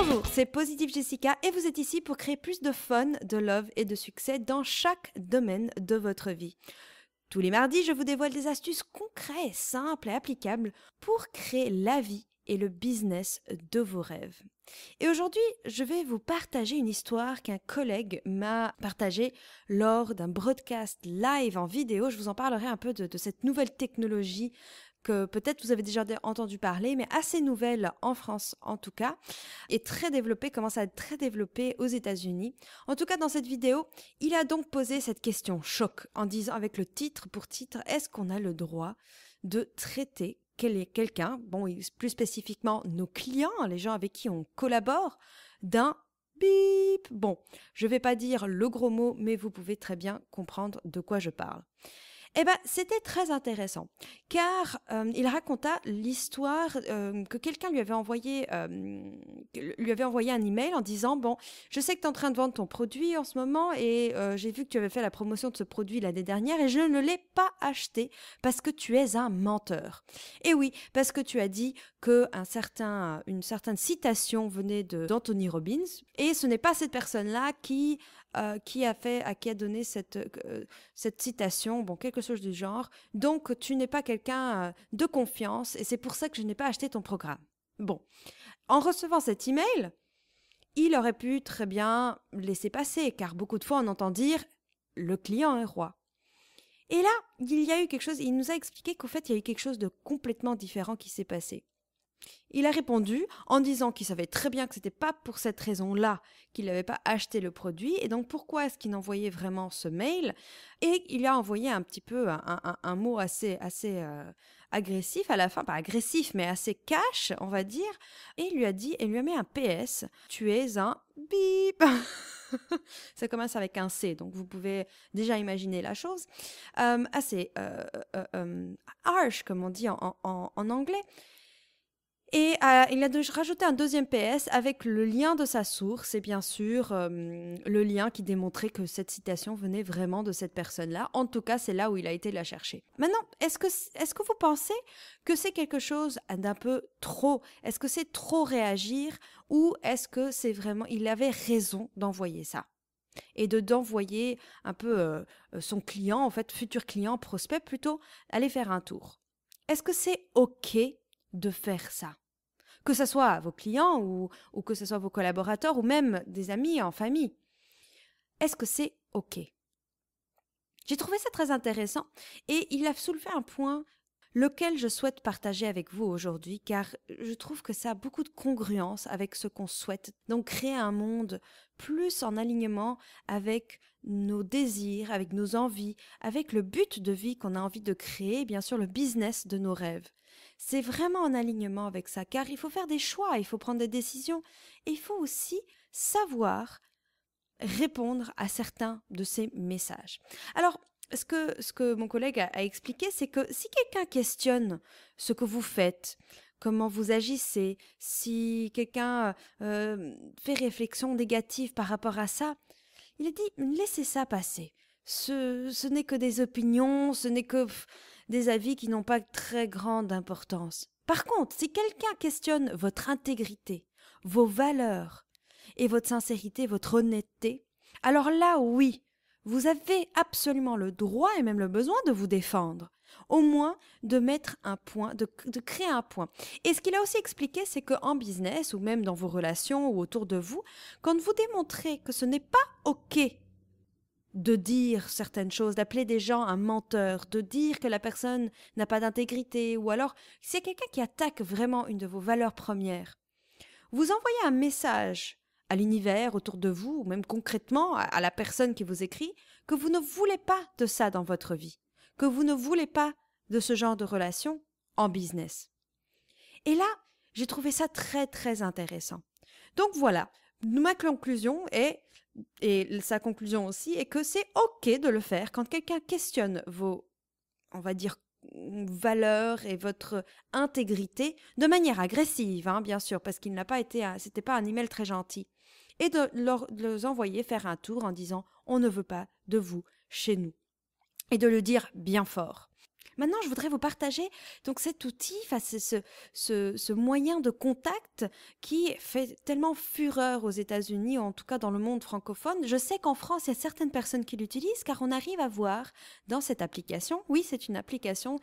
Bonjour, c'est Positive Jessica et vous êtes ici pour créer plus de fun, de love et de succès dans chaque domaine de votre vie. Tous les mardis, je vous dévoile des astuces concrètes, simples et applicables pour créer la vie et le business de vos rêves. Et aujourd'hui, je vais vous partager une histoire qu'un collègue m'a partagée lors d'un broadcast live en vidéo. Je vous en parlerai un peu de cette nouvelle technologie que peut-être vous avez déjà entendu parler, mais assez nouvelle en France en tout cas, et très développée, commence à être très développée aux États-Unis. En tout cas, dans cette vidéo, il a donc posé cette question choc en disant avec le titre pour titre, est-ce qu'on a le droit de traiter quelqu'un, bon, plus spécifiquement nos clients, les gens avec qui on collabore, d'un bip. Bon, je ne vais pas dire le gros mot, mais vous pouvez très bien comprendre de quoi je parle. Eh ben, c'était très intéressant, car il raconta l'histoire que quelqu'un lui avait envoyé un email en disant « Bon, je sais que tu es en train de vendre ton produit en ce moment et j'ai vu que tu avais fait la promotion de ce produit l'année dernière et je ne l'ai pas acheté parce que tu es un menteur. » Et oui, parce que tu as dit qu'une certaine citation venait d'Anthony Robbins et ce n'est pas cette personne-là qui a donné cette citation, bon, quelque chose du genre. Donc, tu n'es pas quelqu'un de confiance et c'est pour ça que je n'ai pas acheté ton programme. Bon, en recevant cet email, il aurait pu très bien laisser passer, car beaucoup de fois, on entend dire « le client est roi ». Et là, il y a eu quelque chose, il nous a expliqué qu'au fait, il y a eu quelque chose de complètement différent qui s'est passé. Il a répondu en disant qu'il savait très bien que ce n'était pas pour cette raison-là qu'il n'avait pas acheté le produit et donc pourquoi est-ce qu'il envoyait vraiment ce mail, et il a envoyé un petit peu un mot assez agressif à la fin, pas agressif mais assez cash on va dire, et il lui a mis un PS, tu es un bip. Ça commence avec un C, donc vous pouvez déjà imaginer la chose, assez harsh comme on dit en anglais. Et il a rajouté un deuxième PS avec le lien de sa source et bien sûr le lien qui démontrait que cette citation venait vraiment de cette personne-là. En tout cas, c'est là où il a été la chercher. Maintenant, est-ce que vous pensez que c'est quelque chose d'un peu trop? Est-ce que c'est trop réagir ou est-ce que c'est vraiment, il avait raison d'envoyer ça? Et d'envoyer un peu son client, en fait, futur client, prospect plutôt, aller faire un tour. Est-ce que c'est OK de faire ça? Que ce soit vos clients ou que ce soit vos collaborateurs ou même des amis en famille. Est-ce que c'est OK? J'ai trouvé ça très intéressant et il a soulevé un point lequel je souhaite partager avec vous aujourd'hui car je trouve que ça a beaucoup de congruence avec ce qu'on souhaite. Donc créer un monde plus en alignement avec nos désirs, avec nos envies, avec le but de vie qu'on a envie de créer, bien sûr le business de nos rêves. C'est vraiment en alignement avec ça, car il faut faire des choix, il faut prendre des décisions, et il faut aussi savoir répondre à certains de ces messages. Alors, ce que mon collègue a expliqué, c'est que si quelqu'un questionne ce que vous faites, comment vous agissez, si quelqu'un fait réflexion négative par rapport à ça, il a dit, laissez ça passer. Ce n'est que des opinions, ce n'est que des avis qui n'ont pas très grande importance. Par contre, si quelqu'un questionne votre intégrité, vos valeurs et votre sincérité, votre honnêteté, alors là, oui, vous avez absolument le droit et même le besoin de vous défendre. Au moins de mettre un point, de créer un point. Et ce qu'il a aussi expliqué, c'est qu'en business ou même dans vos relations ou autour de vous, quand vous démontrez que ce n'est pas OK de dire certaines choses, d'appeler des gens un menteur, de dire que la personne n'a pas d'intégrité, ou alors c'est quelqu'un qui attaque vraiment une de vos valeurs premières. Vous envoyez un message à l'univers autour de vous, ou même concrètement à la personne qui vous écrit, que vous ne voulez pas de ça dans votre vie, que vous ne voulez pas de ce genre de relation en business. Et là, j'ai trouvé ça très très intéressant. Donc voilà, ma conclusion est, et sa conclusion aussi, est que c'est OK de le faire quand quelqu'un questionne vos, on va dire, valeurs et votre intégrité de manière agressive, hein, bien sûr, parce qu'il n'a pas été, c'était pas un email très gentil, et de les envoyer faire un tour en disant on ne veut pas de vous chez nous, et de le dire bien fort. Maintenant, je voudrais vous partager donc cet outil, enfin, c'est ce moyen de contact qui fait tellement fureur aux États-Unis, ou en tout cas dans le monde francophone. Je sais qu'en France, il y a certaines personnes qui l'utilisent car on arrive à voir dans cette application, oui, c'est une application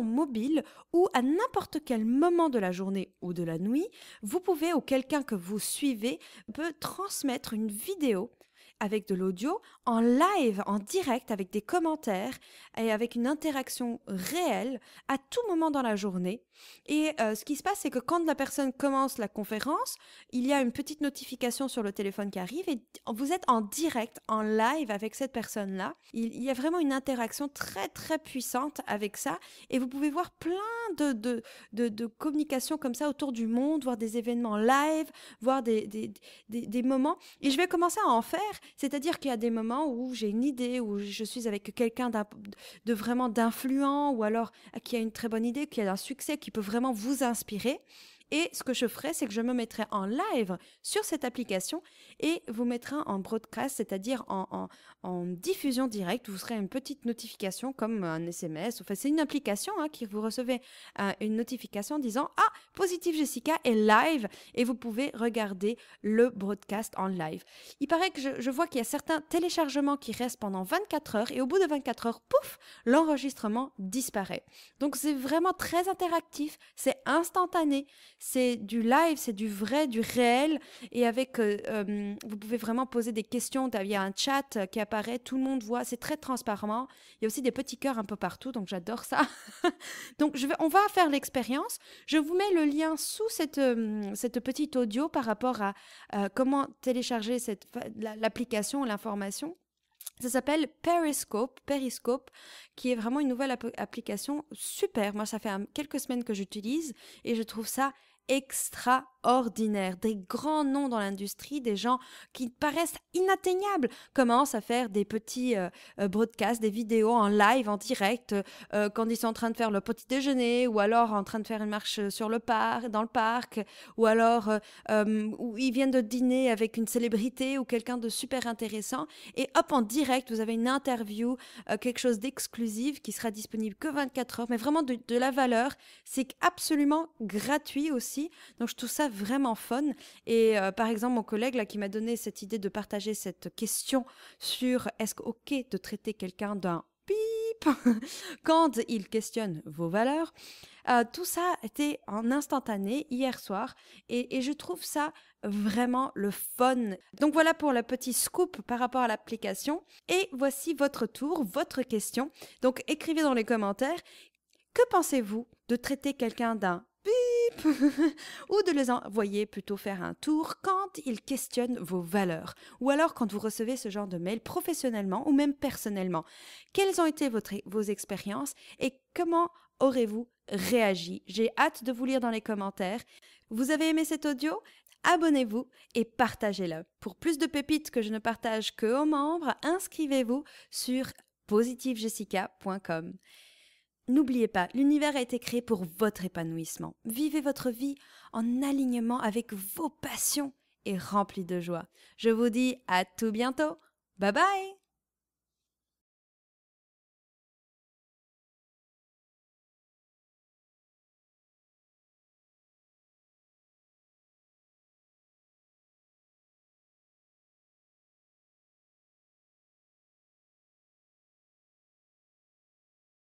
mobile où à n'importe quel moment de la journée ou de la nuit, vous pouvez ou quelqu'un que vous suivez peut transmettre une vidéo avec de l'audio en live, en direct, avec des commentaires et avec une interaction réelle à tout moment dans la journée. Et ce qui se passe, c'est que quand la personne commence la conférence, il y a une petite notification sur le téléphone qui arrive et vous êtes en direct, en live avec cette personne-là. Il y a vraiment une interaction très très puissante avec ça et vous pouvez voir plein de communications comme ça autour du monde, voir des événements live, voir des moments. Et je vais commencer à en faire, c'est-à-dire qu'il y a des moments où j'ai une idée, où je suis avec quelqu'un de vraiment d'influent, ou alors qui a une très bonne idée, qui a un succès, qui peut vraiment vous inspirer. Et ce que je ferai, c'est que je me mettrai en live sur cette application et vous mettrai en broadcast, c'est-à-dire en diffusion directe. Vous serez une petite notification comme un SMS. Enfin, c'est une application qui vous recevez une notification disant « Ah, Positive Jessica est live » et vous pouvez regarder le broadcast en live. Il paraît que je vois qu'il y a certains téléchargements qui restent pendant 24 heures et au bout de 24 heures, pouf, l'enregistrement disparaît. Donc, c'est vraiment très interactif, c'est instantané. C'est du live, c'est du vrai, du réel. Et avec, vous pouvez vraiment poser des questions. Il y a un chat qui apparaît, tout le monde voit, c'est très transparent. Il y a aussi des petits cœurs un peu partout, donc j'adore ça. Donc on va faire l'expérience. Je vous mets le lien sous cette petite audio par rapport à comment télécharger l'application, l'information. Ça s'appelle Periscope, qui est vraiment une nouvelle application super. Moi, ça fait quelques semaines que j'utilise et je trouve ça extraordinaire. Des grands noms dans l'industrie, des gens qui paraissent inatteignables, commencent à faire des petits broadcasts, des vidéos en live, en direct, quand ils sont en train de faire le petit déjeuner, ou alors en train de faire une marche dans le parc, ou alors où ils viennent de dîner avec une célébrité ou quelqu'un de super intéressant, et hop, en direct, vous avez une interview, quelque chose d'exclusif qui sera disponible que 24 heures, mais vraiment de la valeur. C'est absolument gratuit aussi. Donc, je trouve ça vraiment fun. Et par exemple, mon collègue là, qui m'a donné cette idée de partager cette question sur est-ce OK de traiter quelqu'un d'un bip quand il questionne vos valeurs, tout ça était en instantané hier soir et je trouve ça vraiment le fun. Donc voilà pour le petit scoop par rapport à l'application. Et voici votre tour, votre question. Donc écrivez dans les commentaires, que pensez-vous de traiter quelqu'un d'un bip ou de les envoyer plutôt faire un tour quand ils questionnent vos valeurs, ou alors quand vous recevez ce genre de mail professionnellement ou même personnellement. Quelles ont été vos expériences et comment aurez-vous réagi? J'ai hâte de vous lire dans les commentaires. Vous avez aimé cet audio? Abonnez-vous et partagez-le. Pour plus de pépites que je ne partage que aux membres, inscrivez-vous sur positivejessica.com. N'oubliez pas, l'univers a été créé pour votre épanouissement. Vivez votre vie en alignement avec vos passions et rempli de joie. Je vous dis à tout bientôt. Bye bye!